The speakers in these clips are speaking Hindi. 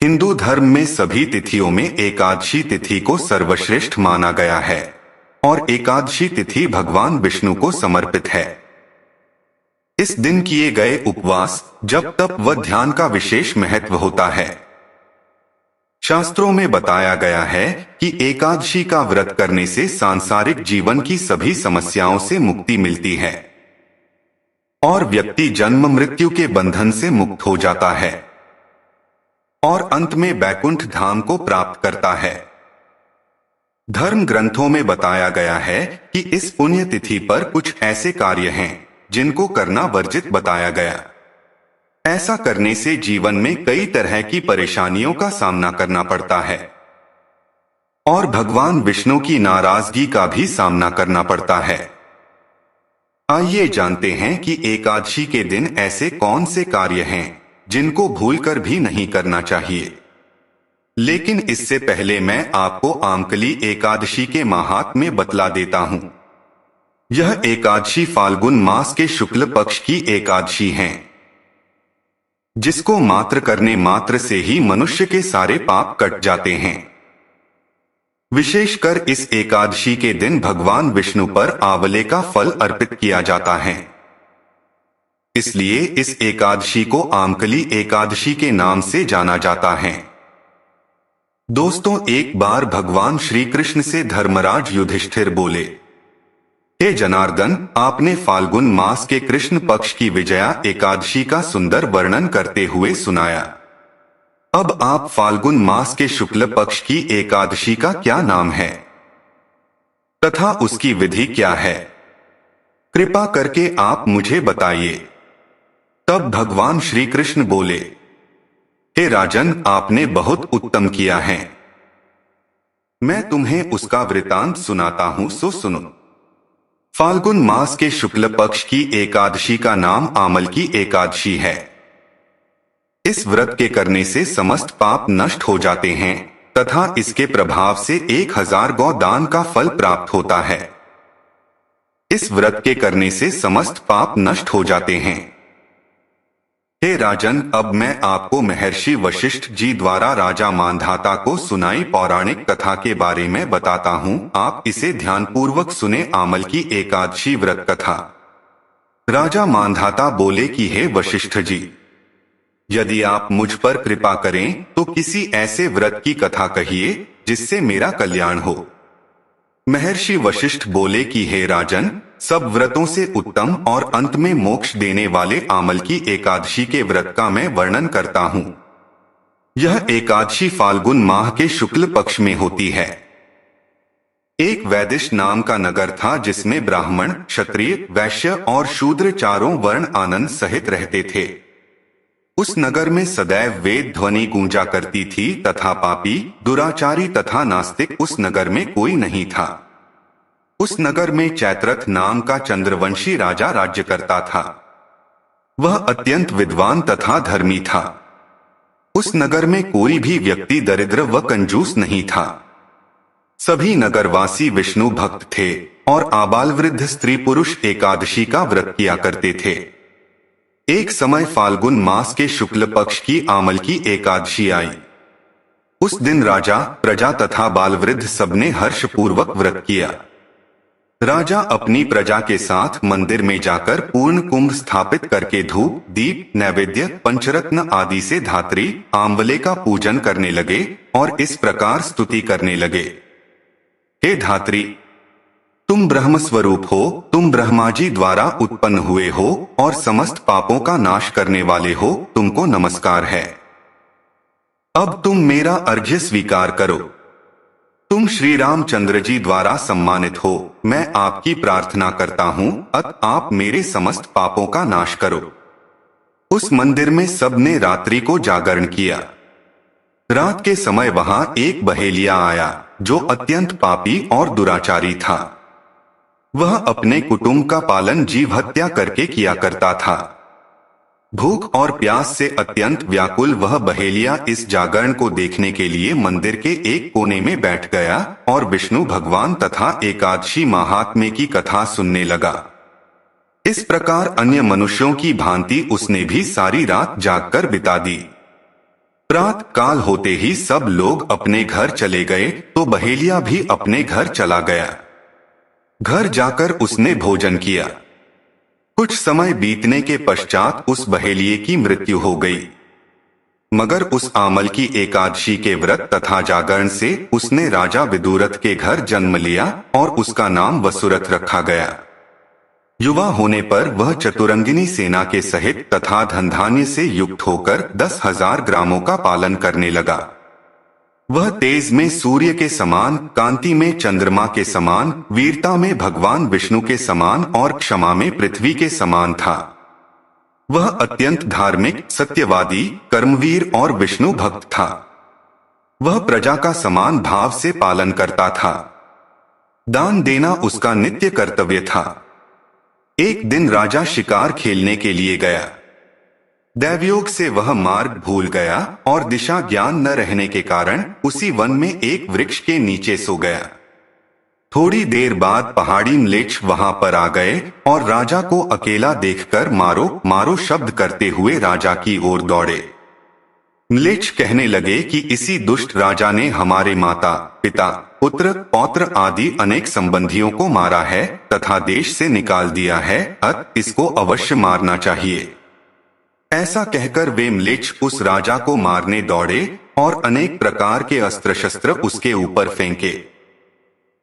हिंदू धर्म में सभी तिथियों में एकादशी तिथि को सर्वश्रेष्ठ माना गया है और एकादशी तिथि भगवान विष्णु को समर्पित है। इस दिन किए गए उपवास, जप, तप व ध्यान का विशेष महत्व होता है। शास्त्रों में बताया गया है कि एकादशी का व्रत करने से सांसारिक जीवन की सभी समस्याओं से मुक्ति मिलती है और व्यक्ति जन्म मृत्यु के बंधन से मुक्त हो जाता है और अंत में वैकुंठ धाम को प्राप्त करता है। धर्म ग्रंथों में बताया गया है कि इस पुण्य तिथि पर कुछ ऐसे कार्य हैं जिनको करना वर्जित बताया गया। ऐसा करने से जीवन में कई तरह की परेशानियों का सामना करना पड़ता है और भगवान विष्णु की नाराजगी का भी सामना करना पड़ता है। आइए जानते हैं कि एकादशी के दिन ऐसे कौन से कार्य हैं जिनको भूलकर भी नहीं करना चाहिए। लेकिन इससे पहले मैं आपको आमकली एकादशी के महात्म्य बतला देता हूं। यह एकादशी फाल्गुन मास के शुक्ल पक्ष की एकादशी है, जिसको मात्र करने मात्र से ही मनुष्य के सारे पाप कट जाते हैं। विशेषकर इस एकादशी के दिन भगवान विष्णु पर आंवले का फल अर्पित किया जाता है, इसलिए इस एकादशी को आमकली एकादशी के नाम से जाना जाता है। दोस्तों, एक बार भगवान श्री कृष्ण से धर्मराज युधिष्ठिर बोले, हे जनार्दन, आपने फाल्गुन मास के कृष्ण पक्ष की विजया एकादशी का सुंदर वर्णन करते हुए सुनाया। अब आप फाल्गुन मास के शुक्ल पक्ष की एकादशी का क्या नाम है तथा उसकी विधि क्या है? कृपा करके आप मुझे बताइए। तब भगवान श्री कृष्ण बोले, हे राजन, आपने बहुत उत्तम किया है। मैं तुम्हें उसका वृतांत सुनाता हूं, सो सुनो। फाल्गुन मास के शुक्ल पक्ष की एकादशी का नाम आमल की एकादशी है। इस व्रत के करने से समस्त पाप नष्ट हो जाते हैं तथा इसके प्रभाव से 1000 गौ दान का फल प्राप्त होता है। इस व्रत के करने से समस्त पाप नष्ट हो जाते हैं। हे राजन, अब मैं आपको महर्षि वशिष्ठ जी द्वारा राजा मांधाता को सुनाई पौराणिक कथा के बारे में बताता हूँ। आप इसे ध्यानपूर्वक सुने। आमल की एकादशी व्रत कथा। राजा मांधाता बोले कि हे वशिष्ठ जी, यदि आप मुझ पर कृपा करें तो किसी ऐसे व्रत की कथा कहिए जिससे मेरा कल्याण हो। महर्षि वशिष्ठ बोले कि हे राजन, सब व्रतों से उत्तम और अंत में मोक्ष देने वाले आमल की एकादशी के व्रत का मैं वर्णन करता हूँ। यह एकादशी फाल्गुन माह के शुक्ल पक्ष में होती है। एक वैदिश नाम का नगर था जिसमें ब्राह्मण, क्षत्रिय, वैश्य और शूद्र चारों वर्ण आनंद सहित रहते थे। उस नगर में सदैव वेद ध्वनि गूंजा करती थी तथा पापी, दुराचारी तथा नास्तिक उस नगर में कोई नहीं था। उस नगर में चैत्रथ नाम का चंद्रवंशी राजा राज्य करता था। वह अत्यंत विद्वान तथा धर्मी था। उस नगर में कोई भी व्यक्ति दरिद्र व कंजूस नहीं था। सभी नगरवासी विष्णु भक्त थे और आबालवृद्ध स्त्री पुरुष एकादशी का व्रत किया करते थे। एक समय फाल्गुन मास के शुक्ल पक्ष की आमल की एकादशी आई। उस दिन राजा, प्रजा तथा बालवृद्ध सबने हर्षपूर्वक व्रत किया। राजा अपनी प्रजा के साथ मंदिर में जाकर पूर्ण कुंभ स्थापित करके धूप, दीप, नैवेद्य, पंचरत्न आदि से धात्री, आंवले का पूजन करने लगे और इस प्रकार स्तुति करने लगे, हे धात्री, तुम ब्रह्म स्वरूप हो, तुम ब्रह्मा जी द्वारा उत्पन्न हुए हो और समस्त पापों का नाश करने वाले हो, तुमको नमस्कार है। अब तुम मेरा अर्घ्य स्वीकार करो। तुम श्री रामचंद्र जी द्वारा सम्मानित हो। मैं आपकी प्रार्थना करता हूँ, अत आप मेरे समस्त पापों का नाश करो। उस मंदिर में सबने रात्रि को जागरण किया। रात के समय वहां एक बहेलिया आया जो अत्यंत पापी और दुराचारी था। वह अपने कुटुंब का पालन जीव हत्या करके किया करता था। भूख और प्यास से अत्यंत व्याकुल वह बहेलिया इस जागरण को देखने के लिए मंदिर के एक कोने में बैठ गया और विष्णु भगवान तथा एकादशी महात्म्य की कथा सुनने लगा। इस प्रकार अन्य मनुष्यों की भांति उसने भी सारी रात जागकर बिता दी। प्रातः काल होते ही सब लोग अपने घर चले गए तो बहेलिया भी अपने घर चला गया। घर जाकर उसने भोजन किया। कुछ समय बीतने के पश्चात उस बहेलिये की मृत्यु हो गई, मगर उस आमल की एकादशी के व्रत तथा जागरण से उसने राजा विदुरथ के घर जन्म लिया और उसका नाम वसुरथ रखा गया। युवा होने पर वह चतुरंगिनी सेना के सहित तथा धन धान्य से युक्त होकर 10,000 ग्रामों का पालन करने लगा। वह तेज में सूर्य के समान, कांति में चंद्रमा के समान, वीरता में भगवान विष्णु के समान और क्षमा में पृथ्वी के समान था। वह अत्यंत धार्मिक, सत्यवादी, कर्मवीर और विष्णु भक्त था। वह प्रजा का समान भाव से पालन करता था। दान देना उसका नित्य कर्तव्य था। एक दिन राजा शिकार खेलने के लिए गया। दैवयोग से वह मार्ग भूल गया और दिशा ज्ञान न रहने के कारण उसी वन में एक वृक्ष के नीचे सो गया। थोड़ी देर बाद पहाड़ी म्लेच्छ वहां पर आ गए और राजा को अकेला देखकर मारो मारो शब्द करते हुए राजा की ओर दौड़े। म्लेच्छ कहने लगे कि इसी दुष्ट राजा ने हमारे माता, पिता, पुत्र, पौत्र आदि अनेक संबंधियों को मारा है तथा देश से निकाल दिया है, अतः इसको अवश्य मारना चाहिए। ऐसा कहकर वे म्लेच्छ उस राजा को मारने दौड़े और अनेक प्रकार के अस्त्र शस्त्र उसके ऊपर फेंके।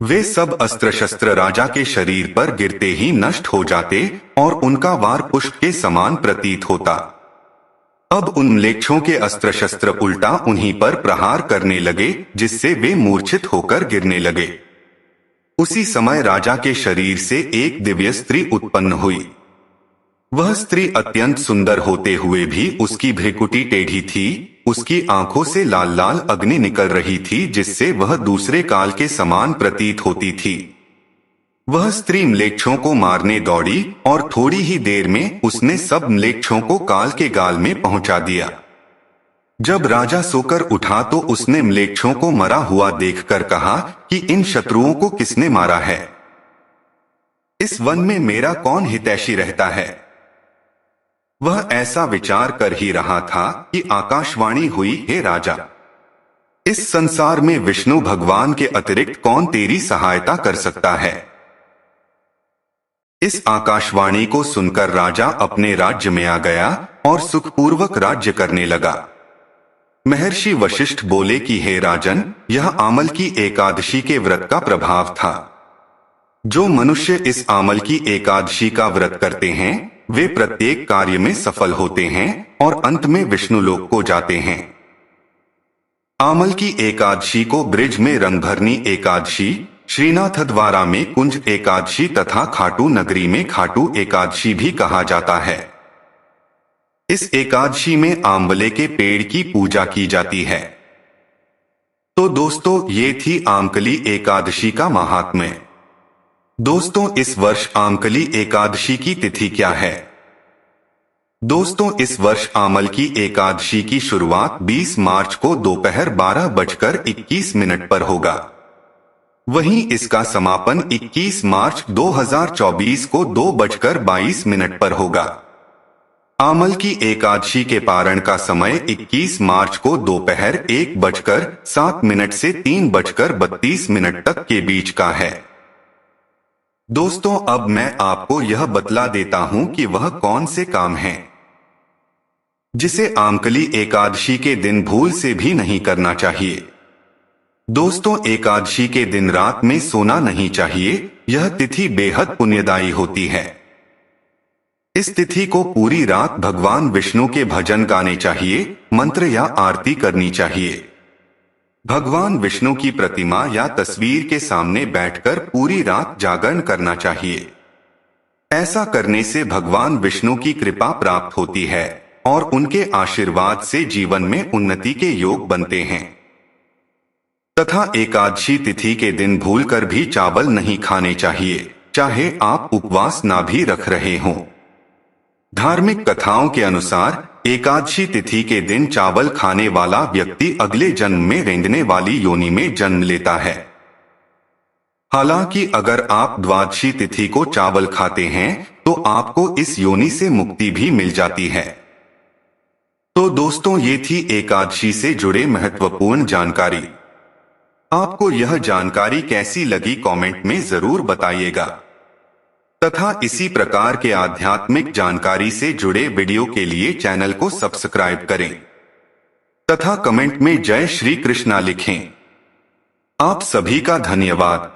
वे सब अस्त्र शस्त्र राजा के शरीर पर गिरते ही नष्ट हो जाते और उनका वार पुष्प के समान प्रतीत होता। अब उन म्लेच्छों के अस्त्र शस्त्र उल्टा उन्हीं पर प्रहार करने लगे, जिससे वे मूर्छित होकर गिरने लगे। उसी समय राजा के शरीर से एक दिव्य स्त्री उत्पन्न हुई। वह स्त्री अत्यंत सुंदर होते हुए भी उसकी भ्रिकुटी टेढ़ी थी। उसकी आंखों से लाल लाल अग्नि निकल रही थी, जिससे वह दूसरे काल के समान प्रतीत होती थी। वह स्त्री म्लेच्छों को मारने दौड़ी और थोड़ी ही देर में उसने सब म्लेच्छों को काल के गाल में पहुंचा दिया। जब राजा सोकर उठा तो उसने म्लेच्छों को मरा हुआ देखकर कहा कि इन शत्रुओं को किसने मारा है? इस वन में मेरा कौन हितैषी रहता है? वह ऐसा विचार कर ही रहा था कि आकाशवाणी हुई, हे राजा, इस संसार में विष्णु भगवान के अतिरिक्त कौन तेरी सहायता कर सकता है? इस आकाशवाणी को सुनकर राजा अपने राज्य में आ गया और सुखपूर्वक राज्य करने लगा। महर्षि वशिष्ठ बोले कि हे राजन, यह आमल की एकादशी के व्रत का प्रभाव था। जो मनुष्य इस आमल की एकादशी का व्रत करते हैं वे प्रत्येक कार्य में सफल होते हैं और अंत में विष्णु लोक को जाते हैं। आमल की एकादशी को ब्रिज में रंगभरनी एकादशी, श्रीनाथद्वारा में कुंज एकादशी तथा खाटू नगरी में खाटू एकादशी भी कहा जाता है। इस एकादशी में आंवले के पेड़ की पूजा की जाती है। तो दोस्तों, ये थी आमकली एकादशी का महात्म्य। दोस्तों, इस वर्ष आमकली एकादशी की तिथि क्या है? दोस्तों, इस वर्ष आमल की एकादशी की शुरुआत 20 मार्च को दोपहर 12:21 पर होगा। वहीं इसका समापन 21 मार्च 2024 को 2:22 पर होगा। आमल की एकादशी के पारण का समय 21 मार्च को दोपहर 1:07 से 3:32 तक के बीच का है। दोस्तों, अब मैं आपको यह बतला देता हूं कि वह कौन से काम हैं जिसे आमकली एकादशी के दिन भूल से भी नहीं करना चाहिए। दोस्तों, एकादशी के दिन रात में सोना नहीं चाहिए। यह तिथि बेहद पुण्यदायी होती है। इस तिथि को पूरी रात भगवान विष्णु के भजन गाने चाहिए, मंत्र या आरती करनी चाहिए। भगवान विष्णु की प्रतिमा या तस्वीर के सामने बैठकर पूरी रात जागरण करना चाहिए। ऐसा करने से भगवान विष्णु की कृपा प्राप्त होती है और उनके आशीर्वाद से जीवन में उन्नति के योग बनते हैं। तथा एकादशी तिथि के दिन भूलकर भी चावल नहीं खाने चाहिए, चाहे आप उपवास ना भी रख रहे हों। धार्मिक कथाओं के अनुसार एकादशी तिथि के दिन चावल खाने वाला व्यक्ति अगले जन्म में रेंगने वाली योनि में जन्म लेता है। हालांकि अगर आप द्वादशी तिथि को चावल खाते हैं तो आपको इस योनि से मुक्ति भी मिल जाती है। तो दोस्तों, ये थी एकादशी से जुड़े महत्वपूर्ण जानकारी। आपको यह जानकारी कैसी लगी कमेंट में जरूर बताइएगा तथा इसी प्रकार के आध्यात्मिक जानकारी से जुड़े वीडियो के लिए चैनल को सब्सक्राइब करें तथा कमेंट में जय श्री कृष्णा लिखें। आप सभी का धन्यवाद।